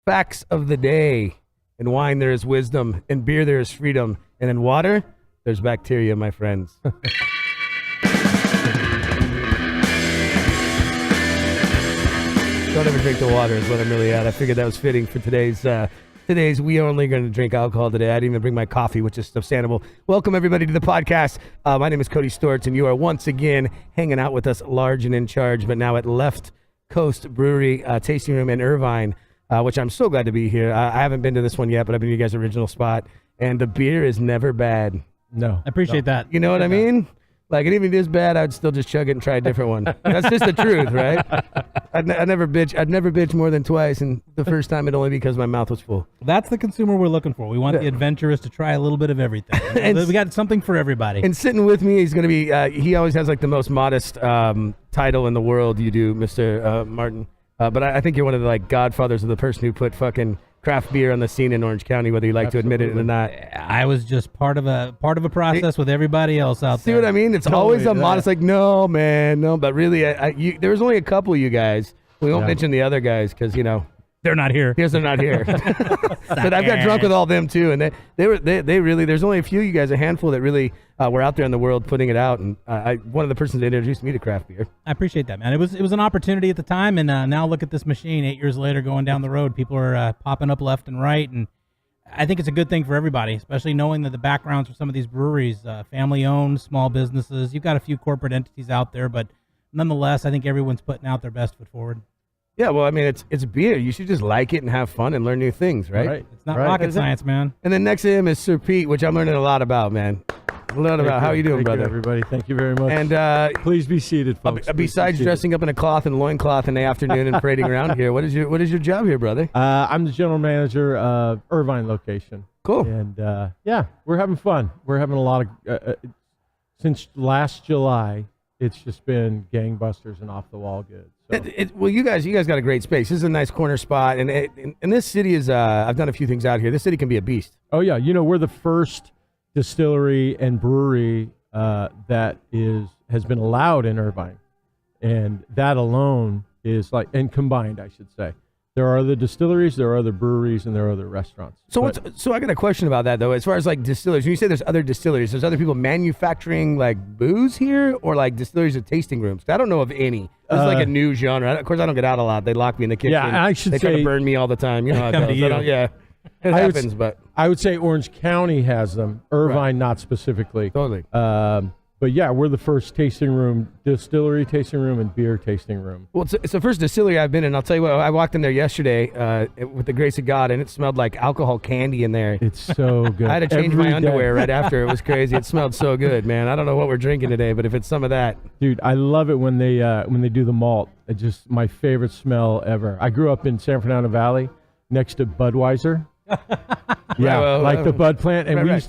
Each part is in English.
Facts of the day. In wine, there is wisdom. In beer, there is freedom. And in water, there's bacteria, my friends. Don't ever drink the water is what I'm really at. I figured that was fitting for today's we are only going to drink alcohol today. I didn't even bring my coffee, which is understandable. Welcome, everybody, to the podcast. My name is Cody Storts, and you are once again hanging out with us large and in charge, but now at Left Coast Brewery Tasting Room in Irvine, which I'm so glad to be here. I haven't been to this one yet, but I've been to you guys' original spot, and the beer is never bad. No. I appreciate that. You know what I mean? Like, and even if it is bad, I'd still just chug it and try a different one. That's just the truth, right? I'd never bitch more than twice, and the first time it only because my mouth was full. That's the consumer we're looking for. We want the adventurous to try a little bit of everything. And we got something for everybody. And sitting with me, he's going to be, he always has like the most modest title in the world, you do, Mr. Martin. But I think you're one of the like godfathers of the person who put fucking craft beer on the scene in Orange County, whether you like to admit it or not. I was just part of a process with everybody else out there. See what I mean? It's always a modest, like, no, man, no. But really, there was only a couple of you guys. We won't mention the other guys because, you know. They're not here. Because they're not here. But I've got drunk with all them too, and they really. There's only a few of you guys, a handful that really were out there in the world putting it out, and one of the persons that introduced me to craft beer. I appreciate that, man. It was an opportunity at the time, and now look at this machine. 8 years later, going down the road, people are popping up left and right, and I think it's a good thing for everybody, especially knowing that the backgrounds for some of these breweries, family-owned, small businesses. You've got a few corporate entities out there, but nonetheless, I think everyone's putting out their best foot forward. Yeah, well, I mean, it's beer. You should just like it and have fun and learn new things, right? It's not rocket science, man. And then next to him is Sir Pete, which I'm learning a lot about, man. A lot about. How are you doing, brother? Thank you, everybody. Thank you very much. And please be seated, folks. Besides dressing up in a cloth and loincloth in the afternoon and parading around here, what is your job here, brother? I'm the general manager of Irvine location. Cool. And yeah, we're having fun. We're having a lot of since last July. It's just been gangbusters and off the wall good. So. Well, you guys got a great space. This is a nice corner spot, and this city is. I've done a few things out here. This city can be a beast. Oh yeah, you know, we're the first distillery and brewery that has been allowed in Irvine, and that alone is like, and combined, I should say. There are other distilleries, there are other breweries, and there are other restaurants. So I got a question about that, though. As far as like distilleries, when you say there's other distilleries, there's other people manufacturing like booze here, or like distilleries or tasting rooms? I don't know of any. This is like a new genre. Of course, I don't get out a lot. They lock me in the kitchen. Yeah, I should they say, try to burn me all the time. You know how it come goes. to you. Yeah, it happens. But I would say Orange County has them. Irvine, not specifically. Totally. But yeah, we're the first distillery tasting room, and beer tasting room. Well, it's the first distillery I've been in. I'll tell you what, I walked in there yesterday with the grace of God, and it smelled like alcohol candy in there. It's so good. I had to change my underwear right after. It was crazy. It smelled so good, man. I don't know what we're drinking today, but if it's some of that. Dude, I love it when they do the malt. It's just my favorite smell ever. I grew up in San Fernando Valley next to Budweiser. Yeah, like the bud plant, and we used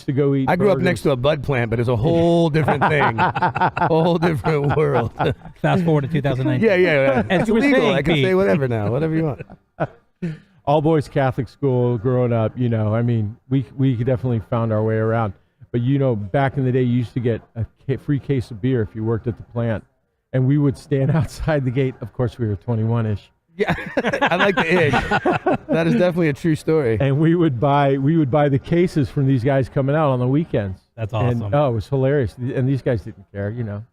to go eat. I grew up next to a bud plant, but it's a whole different thing, a whole different world. Fast forward to 2019. Yeah. As It's you were legal. saying, I can Pete. say whatever now, whatever you want. All boys Catholic school growing up. You know, I mean, we definitely found our way around. But you know, back in the day, you used to get a free case of beer if you worked at the plant, and we would stand outside the gate. Of course, we were 21-ish. Yeah, I like the egg. That is definitely a true story. And we would buy the cases from these guys coming out on the weekends. That's awesome. And, it was hilarious. And these guys didn't care, you know.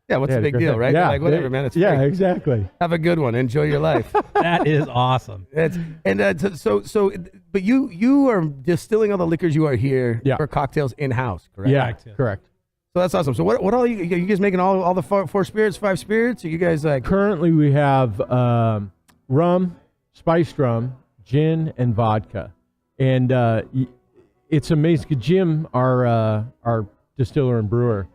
Yeah, what's the big deal, right? Yeah, They're like, whatever, man. It's yeah, free. exactly. Have a good one. Enjoy your life. That is awesome. But you are distilling all the liquors you are here for cocktails in house, correct? Yeah, correct. So that's awesome. So what all you guys making all the four spirits, 5 spirits? Are you guys like currently we have rum, spiced rum, gin, and vodka, and it's amazing. Jim, our distiller and brewer,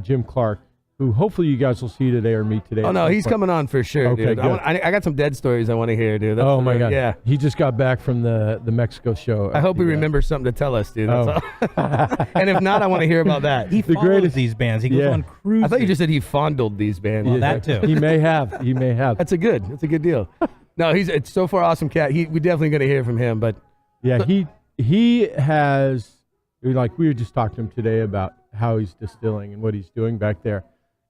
Jim Clarke, who hopefully you guys will see today or meet today. Oh no, he's coming on for sure, okay, dude. I got some dead stories I want to hear, dude. Oh my God, yeah. He just got back from the Mexico show. I hope he remembers something to tell us, dude. That's all. And if not, I want to hear about that. He follows these bands. He goes on cruises. I thought you just said he fondled these bands. Well, that too. He may have. He may have. That's a good deal. No, it's so far awesome cat. We definitely going to hear from him, but yeah, he has, like, we were just talking to him today about how he's distilling and what he's doing back there.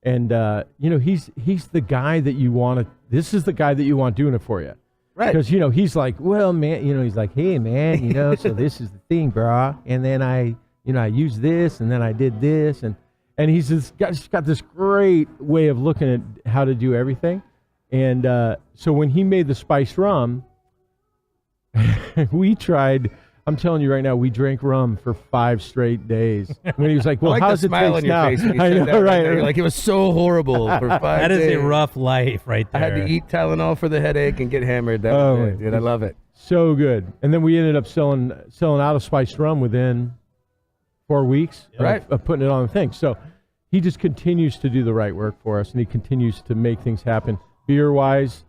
And, you know, he's the guy that you want to, this is the guy that you want doing it for you. Right. Because, he's like, well, man, he's like, hey, man, so this is the thing, brah. And then I used this, and then I did this. And he's just got this great way of looking at how to do everything. And so when he made the spiced rum, we tried... I'm telling you right now, we drank rum for 5 straight days. When he was like, well, I like how's the it smile taste on your now? face when you I said know, that right? there. You're like, it was so horrible for 5 That days. is a rough life right I there. had to eat Tylenol for the headache and get hammered. That was it, dude. I love it. So good. And then we ended up selling out of spiced rum within 4 weeks of putting it on the thing. So he just continues to do the right work for us, and he continues to make things happen beer-wise,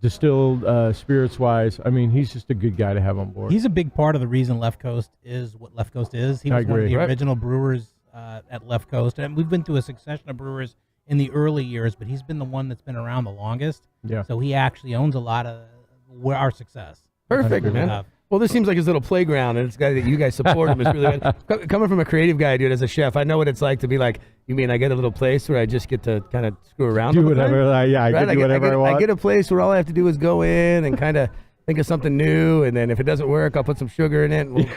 distilled spirits-wise. I mean, he's just a good guy to have on board. He's a big part of the reason Left Coast is what Left Coast is. He was one of the original brewers at Left Coast, and we've been through a succession of brewers in the early years, but he's been the one that's been around the longest. Yeah. So he actually owns a lot of our success. Perfect, man. Well, this seems like his little playground, and it's a guy that you guys support him. Is really coming from a creative guy, dude. As a chef, I know what it's like to be like. You mean I get a little place where I just get to kind of screw around? Do whatever. I can do whatever I want. I get a place where all I have to do is go in and kind of think of something new, and then if it doesn't work, I'll put some sugar in it. And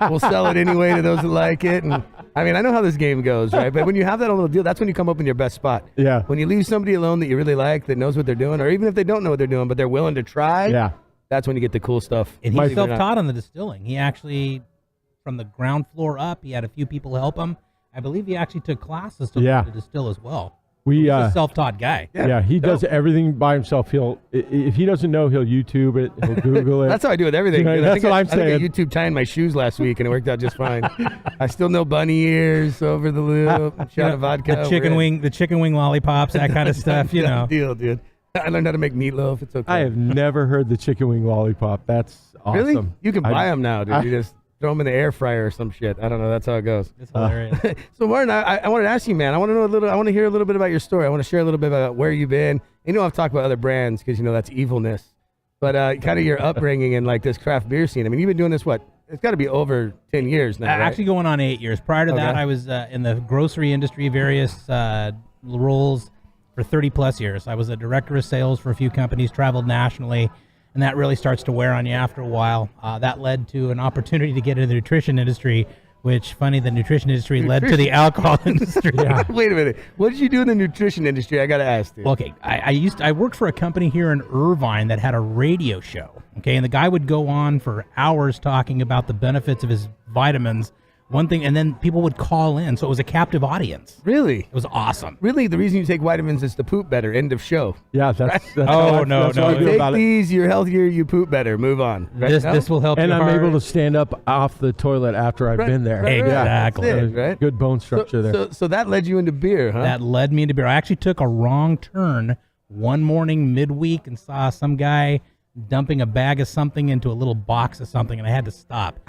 we'll sell it anyway to those that like it. And I mean, I know how this game goes, right? But when you have that little deal, that's when you come up in your best spot. Yeah. When you leave somebody alone that you really like, that knows what they're doing, or even if they don't know what they're doing, but they're willing to try. Yeah. That's when you get the cool stuff. And he's self-taught on the distilling. He actually, from the ground floor up, he had a few people help him. I believe he actually took classes to learn to distill as well. He's a self-taught guy. Yeah, he does everything by himself. If he doesn't know, he'll YouTube it. He'll Google it. That's how I do with everything. That's what I'm saying. I think I YouTube tying my shoes last week, and it worked out just fine. I still know bunny ears over the loop, shot of vodka. The chicken wing lollipops, that kind of stuff, Deal, dude. I learned how to make meatloaf. It's okay. I have never heard the chicken wing lollipop. That's awesome. Really? You can buy them now, dude. You just throw them in the air fryer or some shit. I don't know. That's how it goes. It's hilarious. So, Martin, I wanted to ask you, man. I want to hear a little bit about your story. I want to share a little bit about where you've been. I've talked about other brands because that's evilness. But kind of your upbringing in like this craft beer scene. I mean, you've been doing this it's got to be over 10 years now, right? Actually going on 8 years. Prior to that, I was in the grocery industry, various roles for 30 plus years. I was a director of sales for a few companies, traveled nationally, and that really starts to wear on you after a while. That led to an opportunity to get into the nutrition industry, which, funny, the nutrition industry led to the alcohol industry. Wait a minute. What did you do in the nutrition industry? I got to ask, dude. Okay, I worked for a company here in Irvine that had a radio show, okay, and the guy would go on for hours talking about the benefits of his vitamins. One thing, and then people would call in, so it was a captive audience. Really? It was awesome. Really, the reason you take vitamins is to poop better. End of show. Yeah, that's no. You take these, you're healthier, you poop better. Move on. Right? This will help. And your I'm heart. able to stand up off the toilet after I've been there. Exactly. That's it, right? Good bone structure there. So that led you into beer, huh? That led me into beer. I actually took a wrong turn one morning midweek and saw some guy dumping a bag of something into a little box of something, and I had to stop.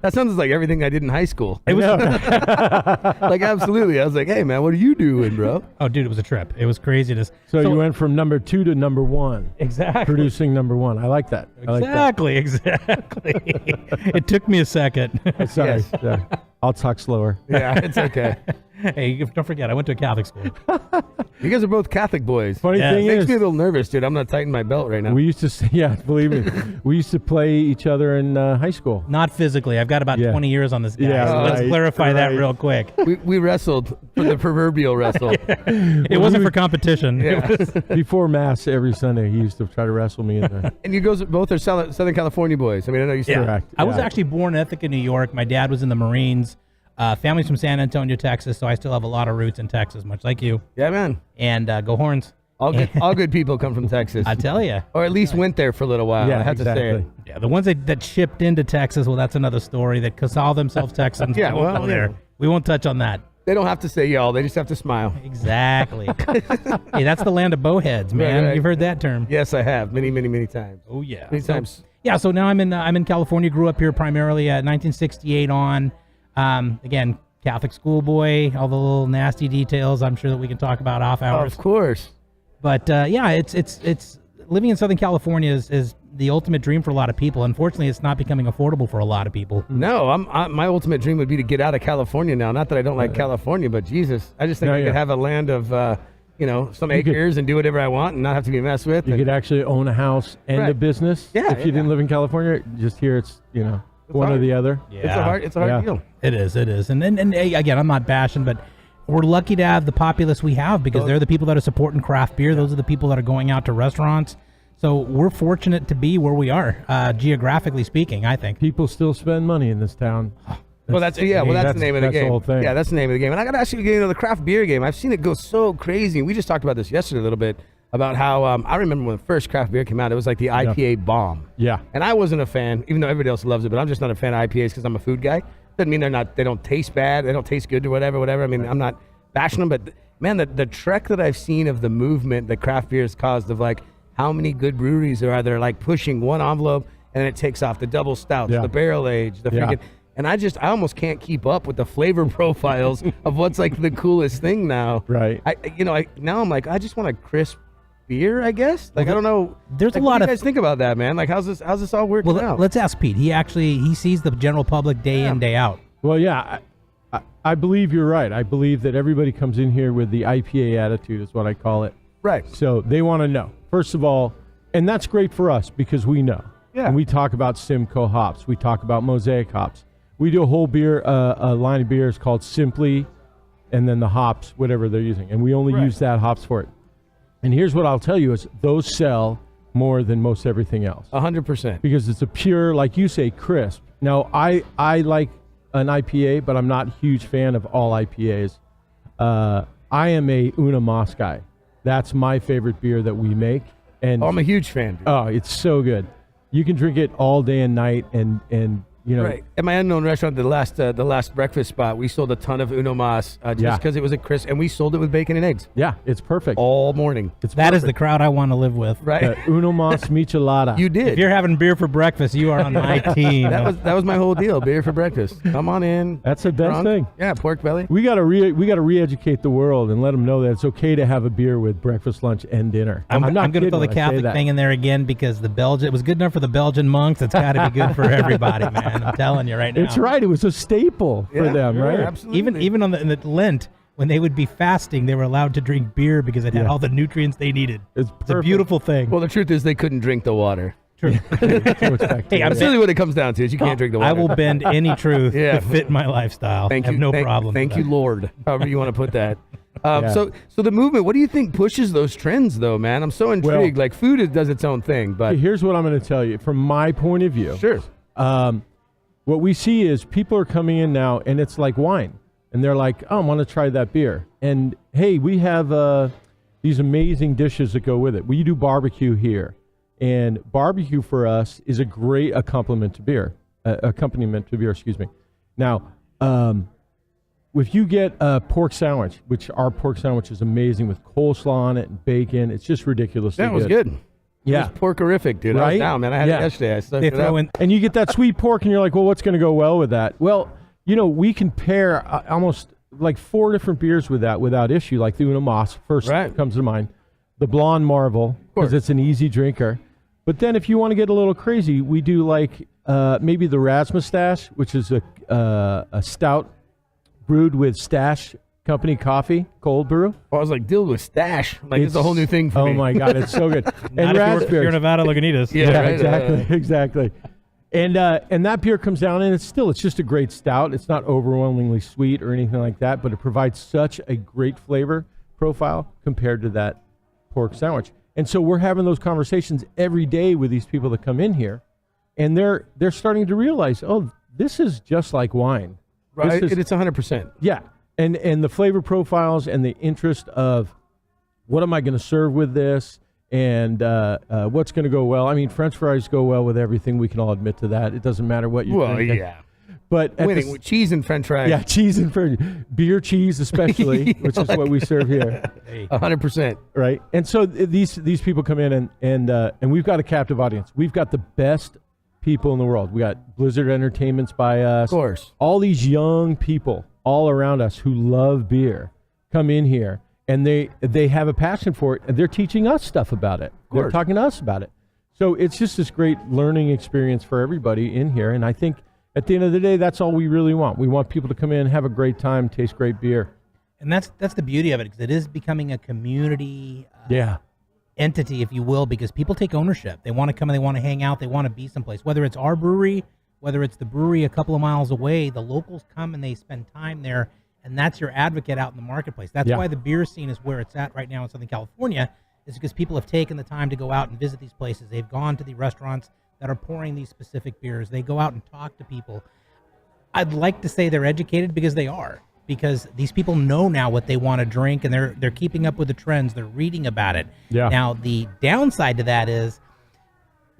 That sounds like everything I did in high school. It was like, absolutely. I was like, hey, man, what are you doing, bro? Oh, dude, it was a trip. It was craziness. So you went from number 2 to number 1. Exactly. Producing number 1. I like that. Exactly. It took me a second. Sorry. I'll talk slower. Yeah, it's okay. Hey, don't forget, I went to a Catholic school. You guys are both Catholic boys. Funny thing Makes is, me a little nervous, dude. I'm not tightening my belt right now. we used to, believe me, we used to play each other in high school. Not physically. I've got about 20 years on this guy. Yeah, so let's clarify that real quick. We wrestled for the proverbial wrestle. It wasn't for competition. Yeah. It was, Before Mass every Sunday, he used to try to wrestle me in the... And you guys both are Southern California boys. I mean, I know you said Correct. I was actually born in Ithaca, New York. My dad was in the Marines. Family's from San Antonio, Texas, so I still have a lot of roots in Texas, much like you. Yeah, man. And go Horns. All good people come from Texas. I tell you. Or at least went there for a little while. Yeah, I have to say it. Yeah, the ones that shipped into Texas, well, that's another story. That call themselves Texans. Yeah, we won't go there. We won't touch on that. They don't have to say y'all. They just have to smile. Exactly. Hey, that's the land of bowheads, man. Right. You've heard that term. Yes, I have. Many, many, many times. Oh, yeah. Many times. Yeah, so now I'm in California. Grew up here primarily 1968 on. Again, Catholic schoolboy, all the little nasty details I'm sure that we can talk about off hours. Of course. But yeah, it's living in Southern California is the ultimate dream for a lot of people. Unfortunately, it's not becoming affordable for a lot of people. No, my ultimate dream would be to get out of California now. Not that I don't like California, but Jesus, I just think I could have a land of some acres and do whatever I want and not have to be messed with. You could actually own a house and a Right. business. Yeah, if you didn't live in California, just here it's one or hard. the other. Yeah. It's a hard deal. It is. And again, I'm not bashing, but we're lucky to have the populace we have because they're the people that are supporting craft beer. Those are the people that are going out to restaurants. So we're fortunate to be where we are, geographically speaking, I think. People still spend money in this town. That's the name of the that's game. the whole thing. Yeah, that's the name of the game. And I got to ask you, the craft beer game. I've seen it go so crazy. We just talked about this yesterday a little bit about how I remember when the first craft beer came out, it was like the IPA bomb. Yeah. And I wasn't a fan, even though everybody else loves it. But I'm just not a fan of IPAs because I'm a food guy. Doesn't mean they don't taste bad. They don't taste good or whatever. I mean, I'm not bashing them, but man, the trek that I've seen of the movement that craft beer has caused of like how many good breweries are there like pushing one envelope and then it takes off the double stouts, the barrel age, the freaking. And I almost can't keep up with the flavor profiles of what's like the coolest thing now. Right. Now I'm like, I just want a crisp beer, I guess. Like, I don't know. There's like, a lot what do of. you guys think about that, man? Like, how's this all working out? Let's ask Pete. He sees the general public day in, day out. Well, yeah, I believe you're right. I believe that everybody comes in here with the IPA attitude is what I call it. Right. So they want to know, first of all, and that's great for us because we know. Yeah. And we talk about Simcoe hops. We talk about Mosaic hops. We do a whole beer, a line of beers called Simply, and then the hops, whatever they're using. And we only use that hops for it. And here's what I'll tell you is those sell more than most everything else. 100%. Because it's a pure, like you say, crisp. Now, I like an IPA, but I'm not a huge fan of all IPAs. I am a Una Mas guy. That's my favorite beer that we make. And I'm a huge fan, dude. oh, it's so good. You can drink it all day and night, and Right. At my unknown restaurant, the last breakfast spot, we sold a ton of Uno Mas just because it was a crisp, and we sold it with bacon and eggs Yeah, it's perfect. all morning. That is the crowd I want to live with. Right. Uno Mas Michelada. You did. If you're having beer for breakfast, you are on my team. That was my whole deal. Beer for breakfast. Come on in. That's the best drunk. thing. Yeah, pork belly. We gotta re-educate the world and let them know that it's okay to have a beer with breakfast, lunch, and dinner. I'm not going to kidding throw the when I say Catholic that. thing in there again because it was good enough for the Belgian monks. It's got to be good for everybody, man. I'm telling you right now. It's right. It was a staple for them, sure, right? Absolutely. Even in the Lent, when they would be fasting, they were allowed to drink beer because it had all the nutrients they needed. It's It's a beautiful thing. Well, the truth is they couldn't drink the water. True. Hey, I'm That's really what it comes down to is you can't drink the water. I will bend any truth Yeah. to fit my lifestyle. Thank I have you. no problem. Thank with you, that. Lord. However you want to put that. Yeah. So the movement, what do you think pushes those trends, though, man? I'm so intrigued. Like food does its own thing, but Here's what I'm going to tell you from my point of view. sure. What we see is people are coming in now, and it's like wine. And they're like, oh, I want to try that beer. And, hey, we have these amazing dishes that go with it. We do barbecue here. And barbecue for us is a great accompaniment to beer. Excuse me. Now, if you get a pork sandwich, which our pork sandwich is amazing with coleslaw on it and bacon, it's just ridiculously That was good. Yeah. It was porkorific, dude. I Right? was down, man. I had Yeah. it yesterday. I stuck They it throw up. in And you get that sweet pork, and you're like, well, what's going to go well with that? Well, we can pair almost like 4 different beers with that without issue, like the Una Mas first Right. comes to mind. The Blonde Marvel, because it's an easy drinker. But then if you want to get a little crazy, we do like maybe the Razzmustache, which is a stout brewed with Stash Company coffee, cold brew. I was like, deal with stash. Like, it's a whole new thing for me. Oh, my God, it's so good. not if you're in Nevada, Lagunitas. Yeah, right, exactly. And that beer comes down, and it's just a great stout. It's not overwhelmingly sweet or anything like that, but it provides such a great flavor profile compared to that pork sandwich. And so we're having those conversations every day with these people that come in here, and they're starting to realize, oh, this is just like wine. Right. This is- It's 100%. yeah. And the flavor profiles and the interest of what am I going to serve with this and what's going to go well. I mean, French fries go well with everything. We can all admit to that. It doesn't matter what you're Well, drinking. yeah. But at Winning the- with cheese and French fries. yeah, cheese and beer cheese especially, which is what we serve here, 100%. right? And so these people come in and we've got a captive audience. We've got the best people in the world. We got Blizzard Entertainments by us. Of course. All these young people all around us who love beer come in here, and they have a passion for it, and they're teaching us stuff about it. They're course. talking to us about it. So it's just this great learning experience for everybody in here, and I think at the end of the day, that's all we really want. We want people to come in, have a great time, taste great beer. And that's the beauty of it, because it is becoming a community entity, if you will, because people take ownership. They want to come and they want to hang out. They want to be someplace. Whether it's our brewery, whether it's the brewery a couple of miles away, the locals come and they spend time there, and that's your advocate out in the marketplace. That's why the beer scene is where it's at right now in Southern California, is because people have taken the time to go out and visit these places. They've gone to the restaurants that are pouring these specific beers. They go out and talk to people. I'd like to say they're educated, because they are. Because these people know now what they want to drink, and they're keeping up with the trends. They're reading about it. Yeah. Now, the downside to that is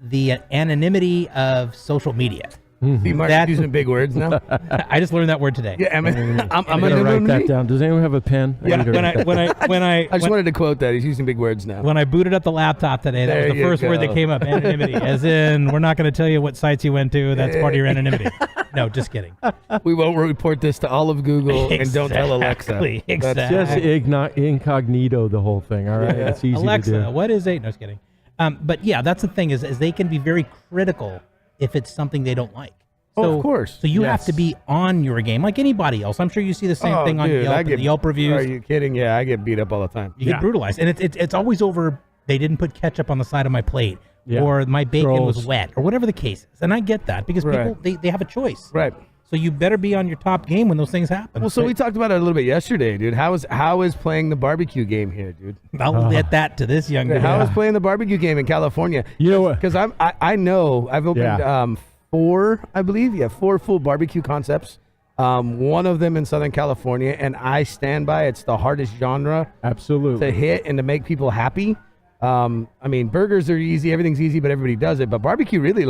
the anonymity of social media. See, Mark's using big words now. I just learned that word today. Yeah, I mean, I'm gonna write that down. Does anyone have a pen? Yeah, I just wanted to quote that. He's using big words now. When I booted up the laptop today, that was the first word that came up, anonymity. As in, we're not going to tell you what sites you went to. That's part of your anonymity. No, just kidding. We won't report this to all of Google, and don't tell Alexa. Exactly. Just incognito the whole thing. All right, it's easy Alexa, to do. what is it? No, just kidding. But yeah, that's the thing is they can be very critical if it's something they don't like. So, of course. So you have to be on your game like anybody else. I'm sure you see the same thing on Yelp and the Yelp reviews. Are you kidding? Yeah, I get beat up all the time. You get brutalized. And it's always over, they didn't put ketchup on the side of my plate, or my bacon was wet, or whatever the case is. And I get that, because people, they have a choice. Right. So you better be on your top game when those things happen. Well, so we talked about it a little bit yesterday, dude. How is playing the barbecue game here, dude? I'll let that to this young guy. How is playing the barbecue game in California? You know what? Because I know I've opened 4 full barbecue concepts. One of them in Southern California, and I stand by it's the hardest genre Absolutely. to hit and to make people happy. I mean, burgers are easy, everything's easy, but everybody does it. But barbecue, really,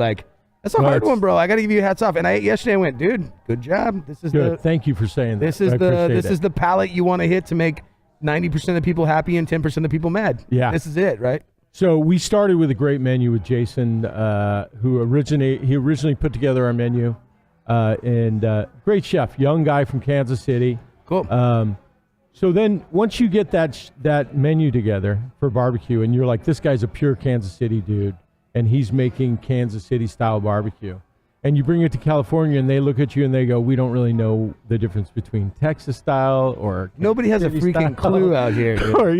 that's a hard one, bro. I got to give you hats off. And yesterday I went, dude, good job. This is good. Thank you for saying that. This is the palette you want to hit to make 90% of people happy and 10% of people mad. Yeah, this is it, right? So we started with a great menu with Jason, who originally put together our menu, and great chef, young guy from Kansas City. Cool. So then once you get that menu together for barbecue, and you're like, this guy's a pure Kansas City dude, and he's making Kansas City style barbecue, and you bring it to California, and they look at you and they go, we don't really know the difference between Texas style or nobody has a freaking clue out here. Dude. Or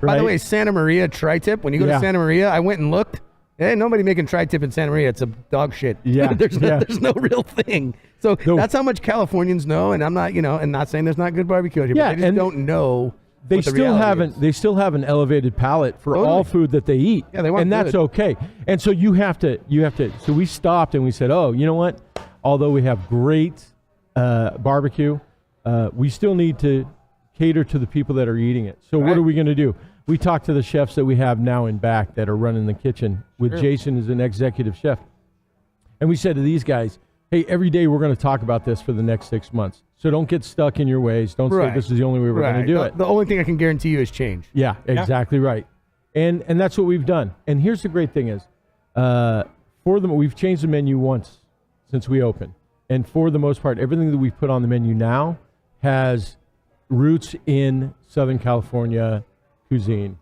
By the way, Santa Maria tri-tip. When you go to Santa Maria, I went and looked. Hey, nobody making tri-tip in Santa Maria. It's a dog shit. Yeah, there's no real thing. So that's how much Californians know. And I'm not, and not saying there's not good barbecue out here. Yeah, but they just don't know. They still have an elevated palate for all food that they eat. Yeah, they want and that's okay. And so you have to. So we stopped and we said, oh, you know what? Although we have great barbecue, we still need to cater to the people that are eating it. So what are we going to do? We talked to the chefs that we have now in back that are running the kitchen with Jason as an executive chef. And we said to these guys, hey, every day we're going to talk about this for the next 6 months. So don't get stuck in your ways. Don't say this is the only way we're going to do it. The only thing I can guarantee you is change. Yeah, exactly right. And that's what we've done. And here's the great thing is, we've changed the menu once since we opened. And for the most part, everything that we've put on the menu now has roots in Southern California cuisine.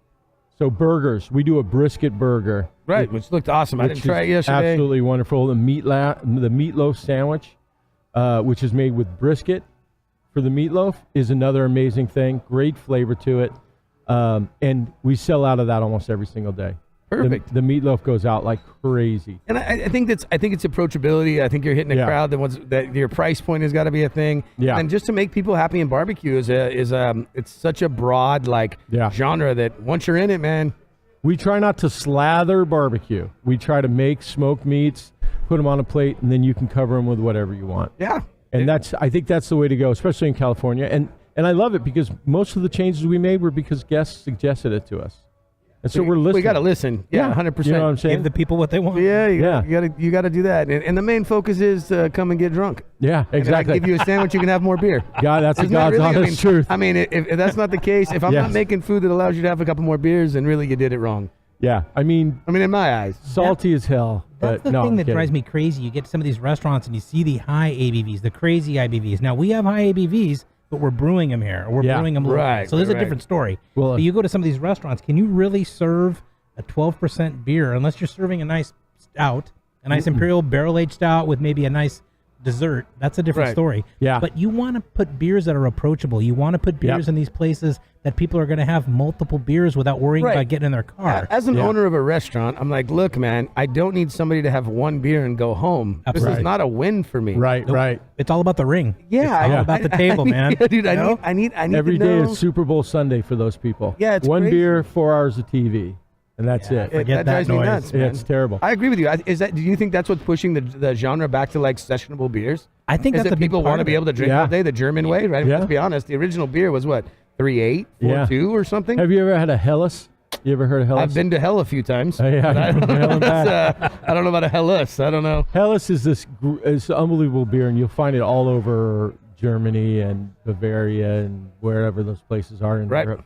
So burgers, we do a brisket burger. Right, which looked awesome. I didn't try it yesterday. Absolutely wonderful. The meatloaf sandwich, which is made with brisket for the meatloaf, is another amazing thing. Great flavor to it. And we sell out of that almost every single day. Perfect. The meatloaf goes out like crazy. And I think it's approachability. I think you're hitting a crowd that your price point has got to be a thing. Yeah. And just to make people happy in barbecue is it's such a broad genre that once you're in it, man. We try not to slather barbecue. We try to make smoked meats, put them on a plate, and then you can cover them with whatever you want. Yeah. And I think that's the way to go, especially in California. And I love it because most of the changes we made were because guests suggested it to us. And so we're listening. We got to listen. Yeah, 100%. You know what I'm saying? Give the people what they want. Yeah, you got to do that. And the main focus is come and get drunk. Yeah, exactly. And I give you a sandwich, you can have more beer. God, that's God's honest truth. I mean, if that's not the case, if I'm not making food that allows you to have a couple more beers, then really you did it wrong. Yeah, I mean, in my eyes, salty as hell. That's the thing that drives me crazy. You get to some of these restaurants and you see the high ABVs, the crazy IBVs. Now we have high ABVs, but we're brewing them here, or we're brewing them locally. So there's a different story. Well, but you go to some of these restaurants, can you really serve a 12% beer unless you're serving a nice stout, a nice imperial barrel-aged stout with maybe a nice dessert, that's a different Right. story. Yeah. But you want to put beers that are approachable. You want to put beers in these places that people are going to have multiple beers without worrying Right. about getting in their car. As an Yeah. owner of a restaurant, I'm like, look, man, I don't need somebody to have one beer and go home. This Absolutely. is not a win for me. Right, right. It's all about the ring. Yeah, It's all about the table, man. Yeah, dude, You know? I need Every to day know. is Super Bowl Sunday for those people. Yeah, it's one crazy. beer, 4 hours of TV, and that's it. Forget that that drives me noise. nuts, Yeah, man. it's terrible. I agree with you. Do you think that's what's pushing the genre back to like sessionable beers? I think Is that's that a big people part want to of be it. able to drink Yeah. all day the German way, right? Yeah. Let's be honest. The original beer was what, 3.8, Yeah. 4.2 or something? Have you ever had a Helles? You ever heard of Helles? I've been to hell a few times. Oh, yeah. But I don't know Hell if and that's, I don't know about a Helles. I don't know. Helles is it's an unbelievable beer, and you'll find it all over Germany and Bavaria and wherever those places are in Right. Europe.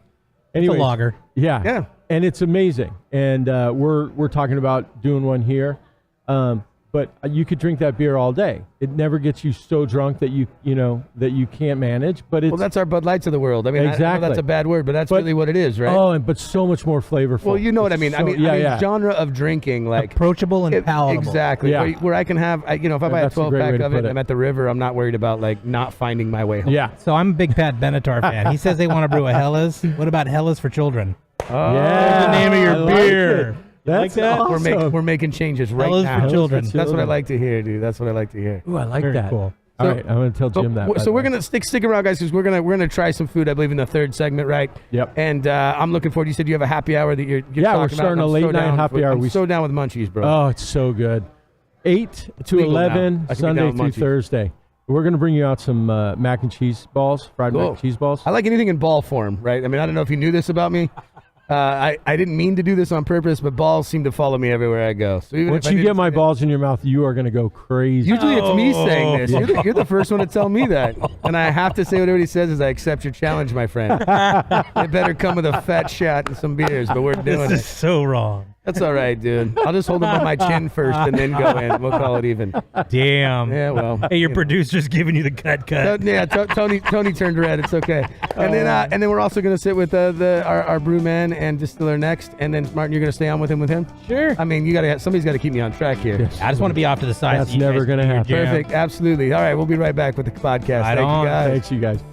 It's a Anyways, lager. Yeah. Yeah. And it's amazing. And we're talking about doing one here. But you could drink that beer all day. It never gets you so drunk that you can't manage. But it's Well, that's our Bud Lights of the world. I mean, I know Exactly. that's a bad word, but that's really what it is, right? but so much more flavorful. Well, you know what I It's mean. so- I mean, yeah. genre of drinking, like Approachable and palatable. Exactly. Yeah. Where I can have, if I buy a That's a great 12-pack way to of it put and it. I'm at the river, I'm not worried about like not finding my way home. Yeah. So I'm a big Pat Benatar fan. He says they want to brew a Helles. What about Helles for children? Yeah. the name of your I like beer. it. That's that? awesome. We're making changes right Helles now. for children. That's what I like to hear, dude. That's what I like to hear. Ooh, I like Very that. cool. All So- right, I'm going to tell Jim that. by So the we're way. gonna stick around, guys, because we're gonna try some food. I believe in the third segment, right? Yep. And I'm looking forward. You said you have a happy hour that you're Yeah, talking we're about, starting and a I'm late so night down happy with- hour. I'm We- so down with munchies, bro. Oh, it's so good. 8 to legal now. 11 I can be Sunday down with through munchies. Thursday. We're going to bring you out some mac and cheese balls, fried mac Cool. and cheese balls. I like anything in ball form, right? I mean, I don't know if you knew this about me. I didn't mean to do this on purpose, but balls seem to follow me everywhere I go. So even Once if I you didn't get my say it- balls in your mouth, you are going to go crazy. Usually it's me saying this. You're the first one to tell me that. And I have to say what everybody says is I accept your challenge, my friend. It better come with a fat shot and some beers, but we're doing This is it. so wrong. That's all right, dude. I'll just hold them on my chin first and then go in. We'll call it even. Damn. Yeah, well. Hey, your producer's giving you the cut. Tony turned red. It's okay. And then we're also gonna sit with our brewman and distiller next. And then Martin, you're gonna stay on with him. Sure. I mean, somebody's got to keep me on track here. Yes. I just want to be off to the side. That's so you never guys gonna can do your happen. jam. Perfect. Absolutely. All right, we'll be right back with the podcast. Right Thank on. you, guys. Thanks, you guys.